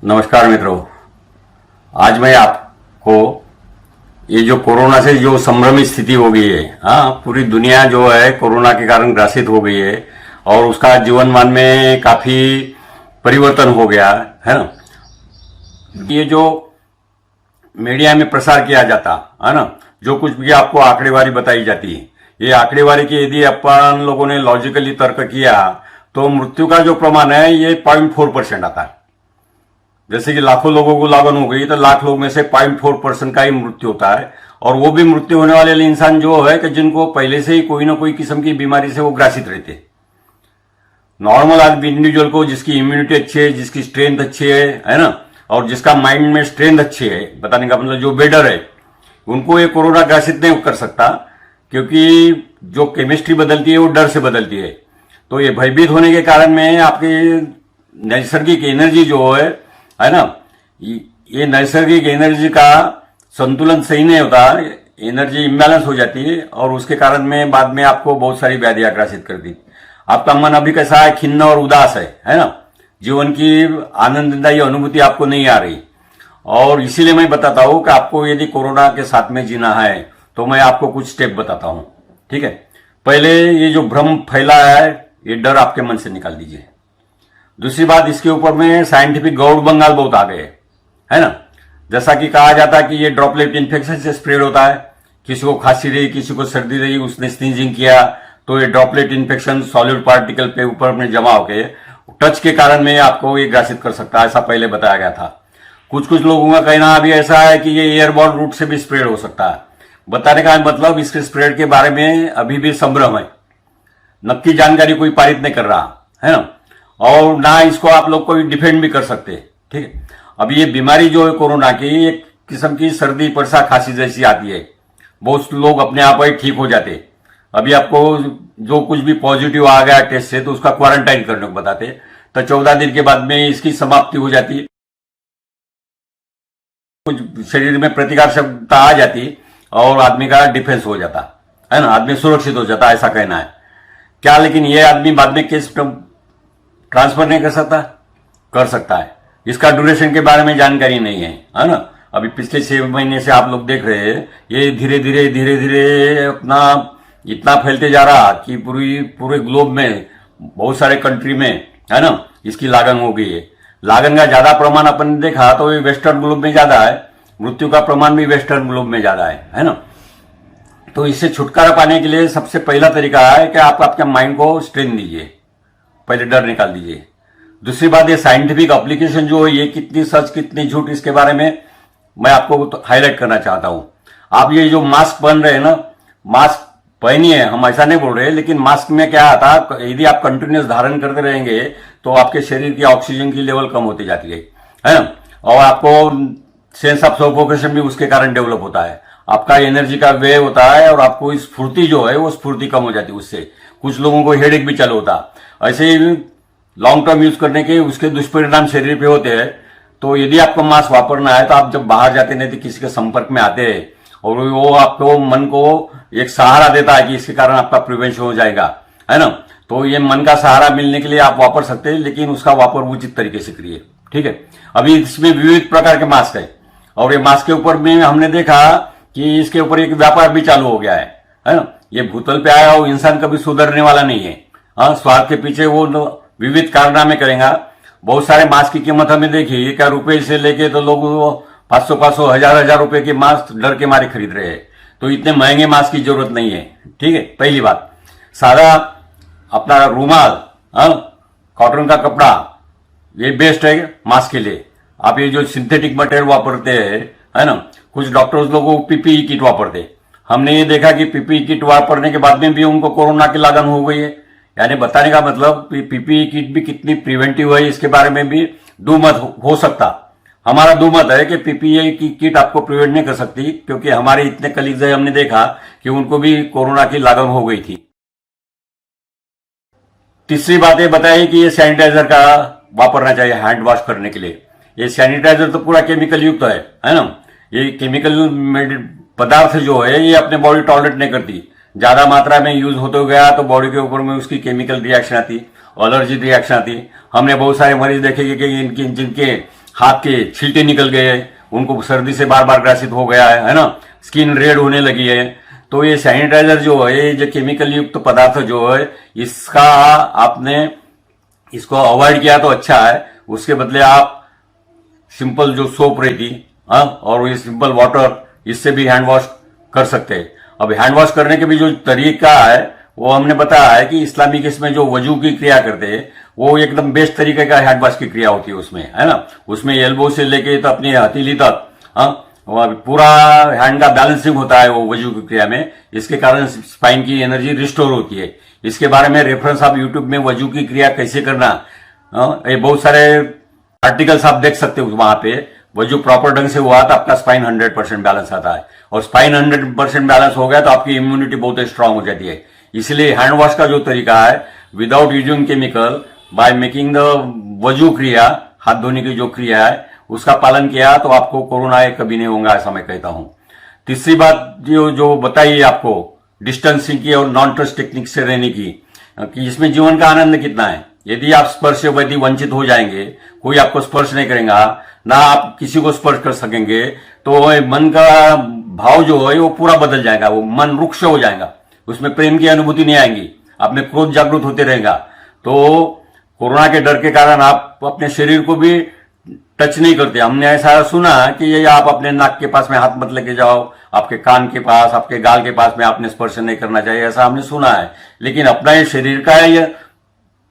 नमस्कार मित्रों। आज मैं आपको ये जो कोरोना से जो संभ्रमित स्थिति हो गई है, पूरी दुनिया जो है कोरोना के कारण ग्रसित हो गई है और उसका जीवन मान में काफी परिवर्तन हो गया है ना। ये जो मीडिया में प्रसार किया जाता है ना, जो कुछ भी आपको आंकड़ेवारी बताई जाती है, ये आंकड़ेवारी की यदि अपन लोगों ने लॉजिकली तर्क किया तो मृत्यु का जो प्रमाण है ये 0.4% आता है। जैसे कि लाखों लोगों को लागन हो गई तो लाख लोग में से 0.4% का ही मृत्यु होता है, और वो भी मृत्यु होने वाले इंसान जो है कि जिनको पहले से ही कोई ना कोई किस्म की बीमारी से वो ग्रसित रहते। नॉर्मल आदमी इंडिविजुअल को जिसकी इम्यूनिटी अच्छी है, जिसकी स्ट्रेंथ अच्छी है ना, और जिसका माइंड में स्ट्रेंथ अच्छी है, बताने का मतलब जो बेडर है, उनको ये कोरोना ग्रसित नहीं कर सकता, क्योंकि जो केमिस्ट्री बदलती है वो डर से बदलती है। तो ये भयभीत होने के कारण में आपकी नैसर्गिक एनर्जी जो है ना, ये नैसर्गिक एनर्जी का संतुलन सही नहीं होता, एनर्जी इम्बैलेंस हो जाती है और उसके कारण में बाद में आपको बहुत सारी व्याधियां ग्रसित करती। आपका मन अभी कैसा है, खिन्न और उदास है ना, जीवन की आनंददायी अनुभूति आपको नहीं आ रही। और इसीलिए मैं बताता हूं कि आपको यदि कोरोना के साथ में जीना है तो मैं आपको कुछ स्टेप बताता हूं। ठीक है, पहले ये जो भ्रम फैला है ये डर आपके मन से निकाल दीजिए। दूसरी बात, इसके ऊपर में साइंटिफिक गौड़ बंगाल बहुत आ गए है ना। जैसा कि कहा जाता है कि ये ड्रॉपलेट इन्फेक्शन से स्प्रेड होता है, किसी को खांसी रही, किसी को सर्दी रही, उसने स्नीजिंग किया तो ये ड्रॉपलेट इन्फेक्शन सॉलिड पार्टिकल पे ऊपर में जमा होके टच के कारण में आपको ये ग्रसित कर सकता है, ऐसा पहले बताया गया था। कुछ लोगों का कहना अभी ऐसा है कि ये एयरबॉर्न रूट से भी स्प्रेड हो सकता है। बताने का मतलब इसके स्प्रेड के बारे में अभी भी संभ्रम है, नक्की जानकारी कोई पारित नहीं कर रहा है ना, और ना इसको आप लोग कोई डिफेंड भी कर सकते। ठीक है, अब ये बीमारी जो है कोरोना की एक किस्म की सर्दी परसा खांसी जैसी आती है, बहुत लोग अपने आप ही ठीक हो जाते। अभी आपको जो कुछ भी पॉजिटिव आ गया टेस्ट से तो उसका क्वारंटाइन करने को बताते, तो 14 दिन के बाद में इसकी समाप्ति हो जाती, कुछ शरीर में प्रतिकार क्षमता आ जाती और आदमी का डिफेंस हो जाता है ना, आदमी सुरक्षित हो जाता, ऐसा कहना है क्या। लेकिन ये आदमी बाद में केस ट्रांसफर नहीं कर सकता? कर सकता है। इसका ड्यूरेशन के बारे में जानकारी नहीं है ना। अभी पिछले 6 महीने से आप लोग देख रहे हैं ये धीरे धीरे अपना इतना फैलते जा रहा कि पूरे ग्लोब में बहुत सारे कंट्री में है ना इसकी लागन हो गई है। लागन का ज्यादा प्रमाण अपन ने देखा तो ये वेस्टर्न ग्लोब में ज्यादा है, मृत्यु का प्रमाण भी वेस्टर्न ग्लोब में ज्यादा है ना। तो इससे छुटकारा पाने के लिए सबसे पहला तरीका है कि आप आपके माइंड को स्ट्रेन दीजिए, पहले डर निकाल दीजिए। दूसरी बात, ये साइंटिफिक एप्लीकेशन जो है ये कितनी सच कितनी झूठ, इसके बारे में मैं आपको हाईलाइट करना चाहता हूं। आप ये जो मास्क पहन रहे हैं ना, मास्क पहनिए, हम ऐसा नहीं बोल रहे, लेकिन मास्क में क्या आता है, यदि आप कंटिन्यूस धारण करते रहेंगे तो आपके शरीर की ऑक्सीजन की लेवल कम होती जाती है ना, और आपको सेंस ऑफ सफोकेशन भी उसके कारण डेवलप होता है, आपका एनर्जी का व्यय होता है और आपको स्फूर्ति जो है वो स्फूर्ति कम हो जाती है। उससे कुछ लोगों को हेडेक भी चालू होता। ऐसे ही लॉन्ग टर्म यूज करने के उसके दुष्परिणाम शरीर पे होते हैं। तो यदि आपको मास्क वापरना है तो आप जब बाहर जाते नहीं तो किसी के संपर्क में आते हैं और वो आपको मन को एक सहारा देता है कि इसके कारण आपका प्रिवेंशन हो जाएगा है ना, तो ये मन का सहारा मिलने के लिए आप वापर सकते हैं, लेकिन उसका वापर उचित तरीके से करिए। ठीक है, अभी इसमें विविध प्रकार के मास्क है और ये मास्क के ऊपर में हमने देखा कि इसके ऊपर एक व्यापार भी चालू हो गया है ना। ये भूतल पे आया और इंसान कभी सुधरने वाला नहीं है। स्वार्थ के पीछे वो विविध कारनामे करेगा। बहुत सारे मास्क की कीमत हमें देखी, क्या रुपए से लेके तो लोग 500 हजार रुपए के मास्क डर के मारे खरीद रहे हैं। तो इतने महंगे मास्क की जरूरत नहीं है। ठीक है, पहली बात, सादा अपना रुमाल, कॉटन का कपड़ा, ये बेस्ट है मास्क के लिए। आप ये जो सिंथेटिक मटेरियल वापरते हैं है ना, कुछ डॉक्टर्स लोगों को पीपीई किट वापरते, हमने ये देखा कि पीपीई किट वापरने के बाद में भी उनको कोरोना की लागन हो गई है। यानी बताने का मतलब पीपीई किट भी कितनी प्रिवेंटिव है इसके बारे में भी दुमत हो सकता। हमारा दुमत है कि पीपीई की किट आपको प्रिवेंट नहीं कर सकती, क्योंकि हमारे इतने कलीग्स है, हमने देखा कि उनको भी कोरोना की लागन हो गई थी। तीसरी बात ये बताई कि ये सैनिटाइजर का वापरना चाहिए हैंड वॉश करने के लिए। ये सैनिटाइजर तो पूरा केमिकल युक्त है ना। ये केमिकल पदार्थ जो है ये अपने बॉडी टॉलरेट नहीं करती, ज्यादा मात्रा में यूज होते गया तो बॉडी के ऊपर में उसकी केमिकल रिएक्शन आती, एलर्जी रिएक्शन आती। हमने बहुत सारे मरीज देखे कि जिनके हाथ के छींटे निकल गए, उनको सर्दी से बार बार ग्रासित हो गया है ना, स्किन रेड होने लगी है, तो ये सैनिटाइजर जो है, ये जो केमिकल युक्त पदार्थ जो है, इसका आपने इसको अवॉइड किया तो अच्छा है। उसके बदले आप सिंपल जो सोप रहती और ये सिंपल वाटर, इससे भी हैंड वॉश कर सकते हैं। अब हैंड वॉश करने के भी जो तरीका है वो हमने बताया है कि इस्लामिक इसमें जो वजू की क्रिया करते हैं वो एकदम बेस्ट तरीके का हैंड वॉश की क्रिया होती है उसमें, है ना। उसमें एल्बो से लेके तो अपनी हथेली तक पूरा हैंड का बैलेंसिंग होता है वो वजू की क्रिया में। इसके कारण स्पाइन की एनर्जी रिस्टोर होती है। इसके बारे में रेफरेंस आप यूट्यूब में वजू की क्रिया कैसे करना, ये बहुत सारे आर्टिकल्स आप देख सकते हो वहां पे। वजू प्रॉपर ढंग से हुआ तो आपका स्पाइन 100% बैलेंस आता है, और स्पाइन 100% बैलेंस हो गया तो आपकी इम्यूनिटी बहुत स्ट्रांग हो जाती है। इसलिए हैंड वॉश का जो तरीका है, without using chemical, by making the वजू क्रिया, हाथ धोने की जो क्रिया है उसका पालन किया तो आपको कोरोना कभी नहीं होगा, ऐसा मैं कहता हूं। तीसरी बात जो बताइए आपको डिस्टेंसिंग की और नॉन टच टेक्निक से रहने की, कि इसमें जीवन का आनंद कितना है। यदि आप स्पर्श से यदि वंचित हो जाएंगे, कोई आपको स्पर्श नहीं करेगा, ना आप किसी को स्पर्श कर सकेंगे, तो मन का भाव जो है वो पूरा बदल जाएगा, वो मन रुक्ष हो जाएगा, उसमें प्रेम की अनुभूति नहीं आएगी, आप में क्रोध जागृत होते रहेगा। तो कोरोना के डर के कारण आप अपने शरीर को भी टच नहीं करते। हमने ऐसा सुना कि ये आप अपने नाक के पास में हाथ मत लेके जाओ, आपके कान के पास, आपके गाल के पास में आपने स्पर्श नहीं करना चाहिए, ऐसा हमने सुना है। लेकिन अपना ये शरीर का है, ये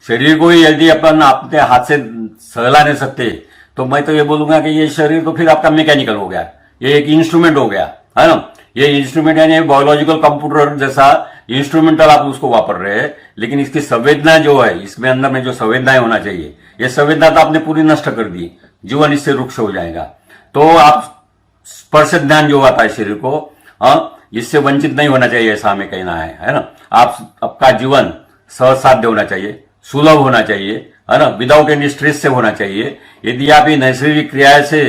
शरीर को ही यदि अपन अपने हाथ से सहला नहीं सकते, तो मैं तो ये बोलूंगा कि ये शरीर तो फिर आपका मैकेनिकल हो गया, ये एक इंस्ट्रूमेंट हो गया, है ना। ये इंस्ट्रूमेंट यानी बायोलॉजिकल कंप्यूटर जैसा इंस्ट्रूमेंटल आप उसको वापर रहे हैं, लेकिन इसकी संवेदना जो है, इसमें अंदर में जो संवेदनाएं होना चाहिए, ये संवेदना तो आपने पूरी नष्ट कर दी, जीवन इससे रुक्ष हो जाएगा। तो आप स्पर्श ज्ञान जो आता है शरीर को, इससे वंचित नहीं होना चाहिए, ऐसा हमें कहना है ना। आपका जीवन सहज साध्य होना चाहिए, सुलभ होना चाहिए, है ना, विदाउट एनी स्ट्रेस से होना चाहिए। यदि आप ये नैसर्गिक क्रिया से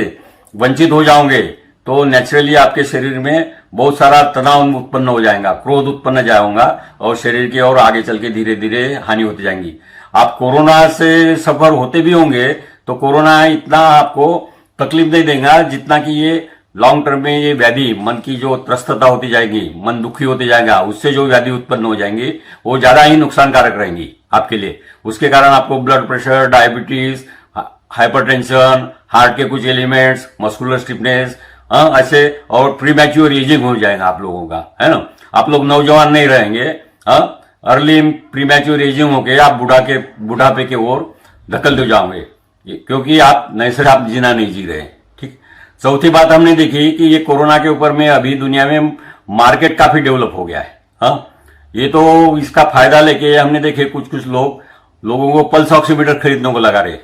वंचित हो जाओगे तो नेचुरली आपके शरीर में बहुत सारा तनाव उत्पन्न हो जाएगा, क्रोध उत्पन्न जाएगा, और शरीर की और आगे चल के धीरे धीरे हानि होती जाएंगी। आप कोरोना से सफर होते भी होंगे तो कोरोना इतना आपको तकलीफ नहीं देगा जितना कि ये लॉन्ग टर्म में ये व्याधि, मन की जो त्रस्तता होती जाएगी, मन दुखी होते जाएगा, उससे जो व्याधि उत्पन्न हो जाएंगी वो ज्यादा ही नुकसानकारक रहेंगी आपके लिए। उसके कारण आपको blood pressure, diabetes, hypertension, heart के कुछ एलिमेंट्स, मस्कुलर स्टिफनेस, ऐसे, और प्रीमैच्योर एजिंग हो जाएगा आप लोगों का, है ना। आप लोग नौजवान नहीं रहेंगे, अर्ली प्रीमैच्योर एजिंग होके आप बुढ़ापे के ओर धकल दे जाओगे, क्योंकि आप नैसर्गिक आप जीना नहीं जी रहे। ठीक। चौथी बात हमने देखी कि ये कोरोना के ऊपर में अभी दुनिया में मार्केट काफी डेवलप हो गया है। ये तो इसका फायदा लेके हमने देखे कुछ लोगों को पल्स ऑक्सीमीटर खरीदने को लगा रहे।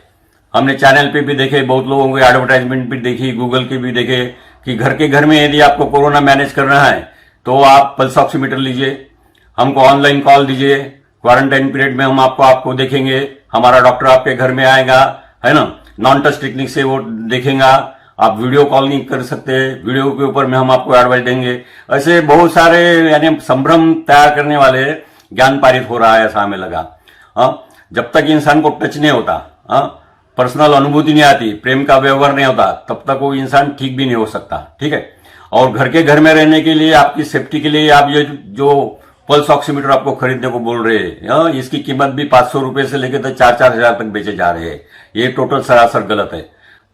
हमने चैनल पे भी देखे, बहुत लोगों को एडवर्टाइजमेंट भी देखी, गूगल के भी देखे कि घर के घर में यदि आपको कोरोना मैनेज करना है तो आप पल्स ऑक्सीमीटर लीजिए, हमको ऑनलाइन कॉल दीजिए, क्वारंटाइन पीरियड में हम आपको देखेंगे, हमारा डॉक्टर आपके घर में आएगा, है ना, नॉन टच टेक्निक से वो देखेगा, आप वीडियो कॉल नहीं कर सकते, वीडियो के ऊपर में हम आपको एडवाइस देंगे। ऐसे बहुत सारे यानी संभ्रम तैयार करने वाले ज्ञान पारित हो रहा है, ऐसा हमें लगा। जब तक इंसान को टच नहीं होता, पर्सनल अनुभूति नहीं आती, प्रेम का व्यवहार नहीं होता, तब तक वो इंसान ठीक भी नहीं हो सकता। ठीक है। और घर के घर में रहने के लिए, आपकी सेफ्टी के लिए आप ये जो पल्स ऑक्सीमीटर आपको खरीदने को बोल रहे हैं, इसकी कीमत भी 500 रुपए से लेकर तो 4-4 हजार तक बेचे जा रहे हैं। ये टोटल सरासर गलत है।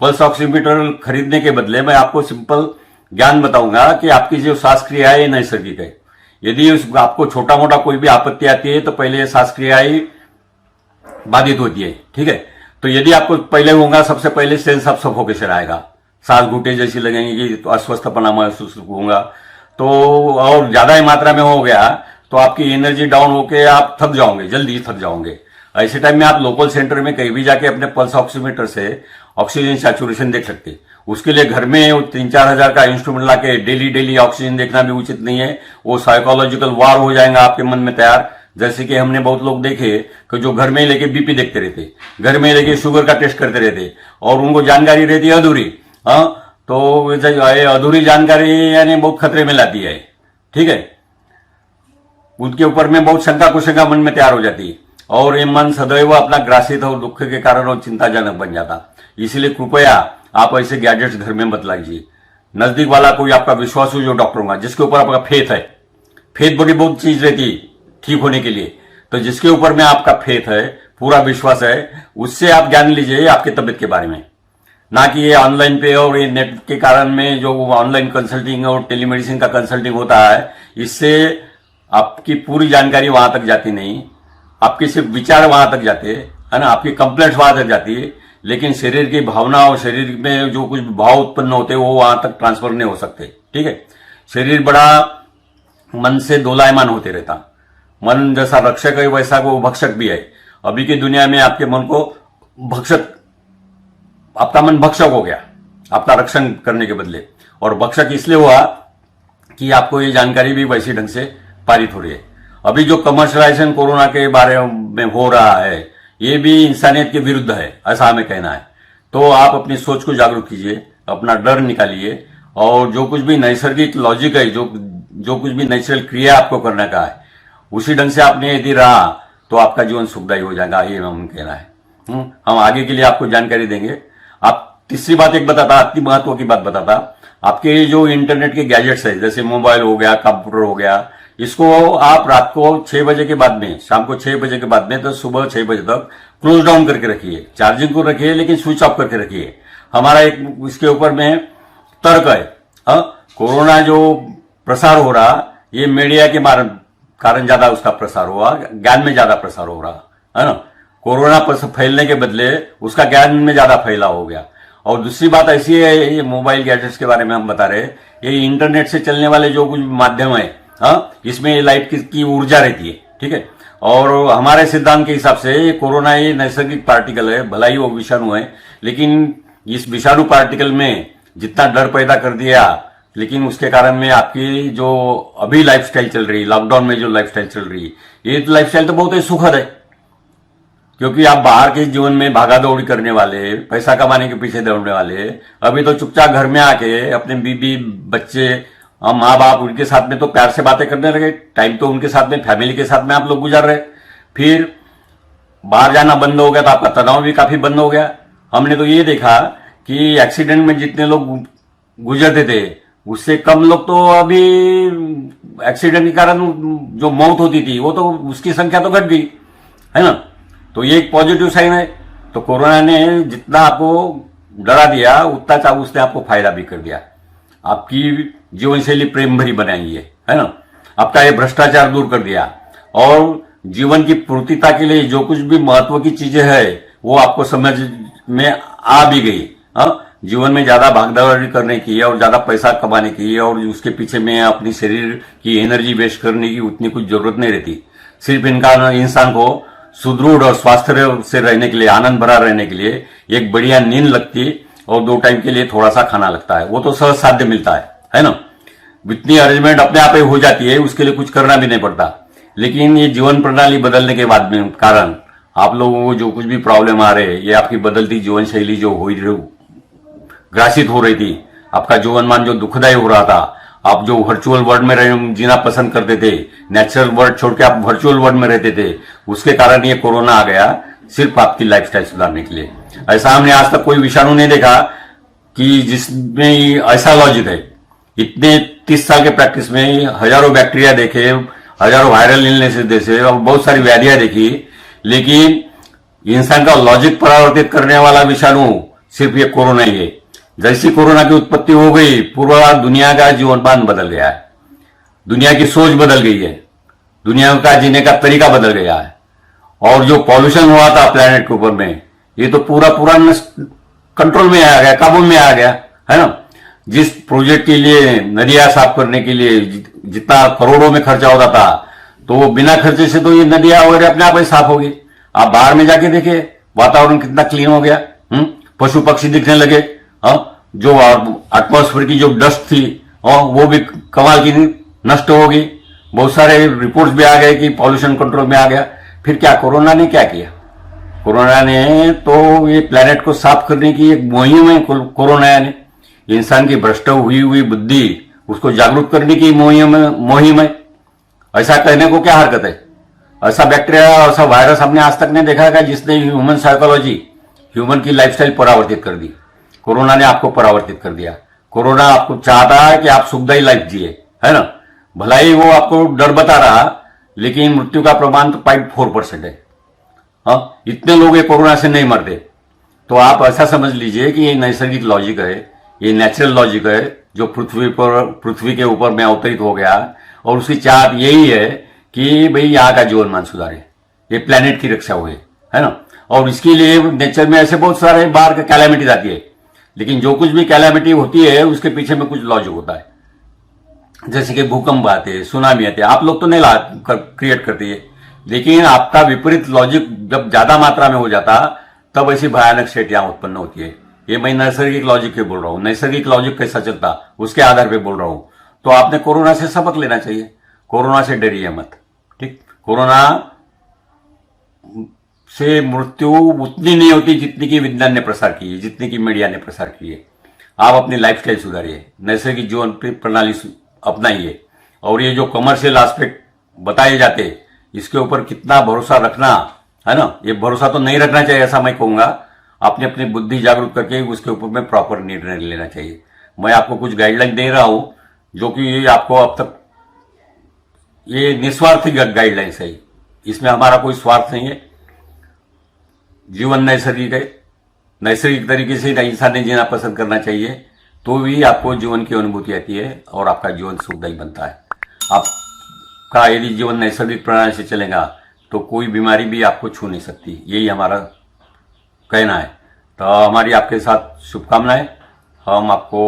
पल्स ऑक्सीमीटर खरीदने के बदले मैं आपको सिंपल ज्ञान बताऊंगा कि आपकी जो श्वास क्रिया है नैसर्गिक है। यदि आपको छोटा मोटा कोई भी आपत्ति आती है तो पहले श्वास क्रियाएं बाधित होती है। ठीक है। तो यदि आपको पहले होगा, सबसे पहले सेंस ऑफ सफोकेशन आएगा, सांस घुटे जैसी लगेंगी, तो अस्वस्थपना महसूस होगा, तो और ज्यादा ही मात्रा में हो गया तो आपकी एनर्जी डाउन होके आप थक जाओगे, जल्दी थक जाओगे। ऐसे टाइम में आप लोकल सेंटर में कहीं भी जाके अपने पल्स ऑक्सीमीटर से ऑक्सीजन सैचुरेशन देख सकते। उसके लिए घर में 3-4 हजार का इंस्ट्रूमेंट लाके डेली ऑक्सीजन देखना भी उचित नहीं है। वो साइकोलॉजिकल वार हो जाएगा आपके मन में तैयार। जैसे कि हमने बहुत लोग देखे कि जो घर में लेके बीपी देखते रहते, घर में लेके शुगर का टेस्ट करते रहते, और उनको जानकारी रहती है अधूरी। तो अधूरी जानकारी यानी बहुत खतरे में लाती है। ठीक है। उनके ऊपर में बहुत शंका कुशंका मन में तैयार हो जाती है, और ये मन सदैव अपना ग्रासित और दुख के कारण और चिंताजनक बन जाता। इसलिए कृपया आप ऐसे गैजेट्स घर में मत लाइए। नजदीक वाला कोई आपका विश्वास हो जो डॉक्टर होगा, जिसके ऊपर आपका फेथ है, फेथ बड़ी बहुत चीज रहती है ठीक होने के लिए, तो जिसके ऊपर में आपका फेथ है, पूरा विश्वास है, उससे आप ज्ञान लीजिए आपकी तबीयत के बारे में। ना कि ये ऑनलाइन पे और ये नेट के कारण में जो ऑनलाइन कंसल्टिंग और टेलीमेडिसिन का कंसल्टिंग होता है, इससे आपकी पूरी जानकारी वहां तक जाती नहीं, आपके सिर्फ विचार वहां तक जाते है ना, आपकी कंप्लेंट्स वहां तक जाती है, लेकिन शरीर की भावना और शरीर में जो कुछ भाव उत्पन्न होते हैं वो वहां तक ट्रांसफर नहीं हो सकते। ठीक है, शरीर बड़ा मन से दोलायमान होते रहता, मन जैसा रक्षक है वैसा वो भक्षक भी है। अभी की दुनिया में आपके मन को भक्षक, आपका मन भक्षक हो गया आपका रक्षण करने के बदले, और भक्षक इसलिए हुआ कि आपको ये जानकारी भी वैसी ढंग से पारित हो रही है। अभी जो कमर्शलाइजेशन कोरोना के बारे में हो रहा है, ये भी इंसानियत के विरुद्ध है, ऐसा हमें कहना है। तो आप अपनी सोच को जागरूक कीजिए, अपना डर निकालिए, और जो कुछ भी नैसर्गिक लॉजिक है, जो कुछ भी नेचुरल क्रिया आपको करने का है, उसी ढंग से आपने यदि रहा तो आपका जीवन सुखदायी हो जाएगा, ये हम कहना है। हम आगे के लिए आपको जानकारी देंगे। आप तीसरी बात एक बताता, अति महत्व की बात बताता, आपके जो इंटरनेट के गैजेट्स है, जैसे मोबाइल हो गया, कंप्यूटर हो गया, इसको आप रात को 6 बजे के बाद में, शाम को 6 बजे के बाद में तो सुबह 6 बजे तक क्लोज डाउन करके रखिए। चार्जिंग को रखिए लेकिन स्विच ऑफ करके रखिए। हमारा एक इसके ऊपर में तर्क है, कोरोना जो प्रसार हो रहा, ये मीडिया के कारण ज्यादा उसका प्रसार हुआ, ज्ञान में ज्यादा प्रसार हो रहा है ना। कोरोना फैलने के बदले उसका ज्ञान में ज्यादा फैलाव हो गया। और दूसरी बात ऐसी है, ये मोबाइल गैजेट्स के बारे में हम बता रहे, ये इंटरनेट से चलने वाले जो कुछ माध्यम है, इसमें लाइट की ऊर्जा रहती है। ठीक है, और हमारे सिद्धांत के हिसाब से कोरोना ये नैसर्गिक पार्टिकल है, भला ही वो विषाणु है, लेकिन इस विषाणु पार्टिकल में जितना डर पैदा कर दिया, लेकिन उसके कारण में आपकी जो अभी लाइफस्टाइल चल रही, लॉकडाउन में जो लाइफस्टाइल चल रही, ये लाइफस्टाइल तो बहुत ही सुखद है, क्योंकि आप बाहर के जीवन में भागा दौड़ी करने वाले, पैसा कमाने के पीछे दौड़ने वाले, अभी तो चुपचाप घर में आके अपने बीबी बच्चे माँ बाप उनके साथ में तो प्यार से बातें करने लगे, टाइम तो उनके साथ में, फैमिली के साथ में आप लोग गुजार रहे। फिर बाहर जाना बंद हो गया तो आपका तनाव भी काफी बंद हो गया। हमने तो ये देखा कि एक्सीडेंट में जितने लोग गुजरते थे, उससे कम लोग तो अभी एक्सीडेंट के कारण जो मौत होती थी, वो तो उसकी संख्या तो घट गई है ना। तो ये एक पॉजिटिव साइन है। तो कोरोना ने जितना आपको डरा दिया, उतना उसने आपको फायदा भी कर दिया। आपकी जीवन शैली प्रेम भरी बनाई है ना, आपका ये भ्रष्टाचार दूर कर दिया, और जीवन की पूर्तिता के लिए जो कुछ भी महत्व की चीजें है वो आपको समझ में आ भी गई। जीवन में ज्यादा भागदौड़ करने की और ज्यादा पैसा कमाने की और उसके पीछे में अपनी शरीर की एनर्जी वेस्ट करने की उतनी कुछ जरूरत नहीं रहती। सिर्फ इनका इंसान को सुदृढ़ और स्वास्थ्य से रहने के लिए, आनंद भरा रहने के लिए एक बढ़िया नींद लगती, और 2 टाइम के लिए थोड़ा सा खाना लगता है, वो तो सहज साध्य मिलता है ना। इतनी अरेंजमेंट अपने आप ही हो जाती है, उसके लिए कुछ करना भी नहीं पड़ता। लेकिन ये जीवन प्रणाली बदलने के बाद में कारण आप लोगों को जो कुछ भी प्रॉब्लम आ रहे, ये आपकी बदलती जीवन शैली जो ग्रासित हो रही थी, आपका जीवनमान जो दुखदायी हो रहा था, आप जो वर्चुअल वर्ल्ड में जीना पसंद करते थे, नेचुरल वर्ल्ड छोड़ के आप वर्चुअल वर्ल्ड में रहते थे, उसके कारण ये कोरोना आ गया, सिर्फ आपकी लाइफस्टाइल सुधारने के लिए। ऐसा हमने आज तक कोई विषाणु नहीं देखा कि जिसमें ऐसा लॉजिक है। इतने 30 साल के प्रैक्टिस में हजारों बैक्टीरिया देखे, हजारों वायरल इलनेसेस देखे और बहुत सारी व्याधियां देखी, लेकिन इंसान का लॉजिक परावर्तित करने वाला विषाणु सिर्फ ये कोरोना ही है। जैसी कोरोना की उत्पत्ति हो गई, पूरा दुनिया का जीवनमान बदल गया है, दुनिया की सोच बदल गई है, दुनिया का जीने का तरीका बदल गया है। और जो पॉल्यूशन हुआ था प्लेनेट के ऊपर में, ये तो पूरा कंट्रोल में आ गया, काबू में आ गया है ना। जिस प्रोजेक्ट के लिए नदियां साफ करने के लिए जितना करोड़ों में खर्चा होता था, तो बिना खर्चे से तो ये नदियां वगैरह अपने आप ही साफ होगी। आप बाहर में जाके देखिए, वातावरण कितना क्लीन हो गया, पशु पक्षी दिखने लगे, जो एटमॉस्फेयर की जो डस्ट थी वो भी कमाल की नष्ट होगी। बहुत सारे रिपोर्ट्स भी आ गए कि पॉल्यूशन कंट्रोल में आ गया। फिर क्या कोरोना ने क्या किया? कोरोना ने तो ये प्लेनेट को साफ करने की एक मुहिम है। कोरोना ने इंसान की भ्रष्ट हुई हुई बुद्धि उसको जागरूक करने की मुहिम है। ऐसा कहने को क्या हरकत है? ऐसा बैक्टीरिया, ऐसा वायरस हमने आज तक नहीं देखा है जिसने ह्यूमन साइकोलॉजी, ह्यूमन की लाइफस्टाइल परावर्तित कर दी। कोरोना ने आपको परावर्तित कर दिया। कोरोना आपको चाहता है कि आप सुखदायी लाइफ जिए, है ना। भला ही वो आपको डर बता रहा, लेकिन मृत्यु का प्रमाण तो 0.4% है। हाँ, इतने लोग ये कोरोना से नहीं मरते। तो आप ऐसा समझ लीजिए कि ये नैसर्गिक लॉजिक है, ये नेचुरल लॉजिक है जो पृथ्वी के ऊपर में अवतरित हो गया, और उसकी चाहत यही है कि भाई यहाँ का जीवनमान सुधारे, ये प्लेनेट की रक्षा हुए, है ना। और इसके लिए नेचर में ऐसे बहुत सारे बार का कैलामिटीज आती है, लेकिन जो कुछ भी कैलामिटी होती है उसके पीछे में कुछ लॉजिक होता है। जैसे कि भूकंप आते हैं, सुनामी आते हैं, आप लोग तो नहीं क्रिएट करते हैं, लेकिन आपका विपरीत लॉजिक जब ज्यादा मात्रा में हो जाता तब ऐसी भयानक स्थितियां उत्पन्न होती है। ये मैं नैसर्गिक लॉजिक के बोल रहा हूं, नैसर्गिक लॉजिक कैसा चलता उसके आधार पे बोल रहा हूं। तो आपने कोरोना से सबक लेना चाहिए, कोरोना से डरिए मत, ठीक। कोरोना से मृत्यु उतनी नहीं होती जितनी की विज्ञान ने प्रसार की है, जितनी की मीडिया ने प्रसार की है। आप अपनी लाइफस्टाइल सुधारिए, नैसर्गिक जीवन प्रणाली अपनाइए, और ये जो कमर्शियल एस्पेक्ट बताए जाते इसके ऊपर कितना भरोसा रखना है ना, ये भरोसा तो नहीं रखना चाहिए, ऐसा मैं कहूंगा। आपने अपनी बुद्धि जागरूक करके उसके ऊपर में प्रॉपर निर्णय लेना चाहिए। मैं आपको कुछ गाइडलाइन दे रहा हूं जो कि आपको अब तक ये निस्वार्थी गाइडलाइंस है, इसमें हमारा कोई स्वार्थ नहीं है। जीवन नैसर्गिक है, नैसर्गिक तरीके से इंसान ने जीना पसंद करना चाहिए, तो भी आपको जीवन की अनुभूति आती है और आपका जीवन सुखदायी बनता है। आपका यदि जीवन नैसर्गिक प्रणाली से चलेगा तो कोई बीमारी भी आपको छू नहीं सकती, यही हमारा कहना है। तो हमारी आपके साथ शुभकामनाएं। हम आपको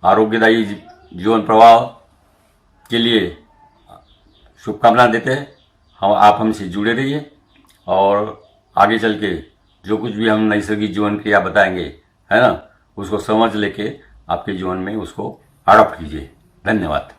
आरोग्यदायी जीवन प्रवाह के लिए शुभकामनाएं देते हैं। आप हमसे जुड़े रहिए, और आगे चल के जो कुछ भी हम नैसर्गिक जीवन क्रिया बताएंगे, है ना, उसको समझ लेके आपके जीवन में उसको अडॉप्ट कीजिए। धन्यवाद।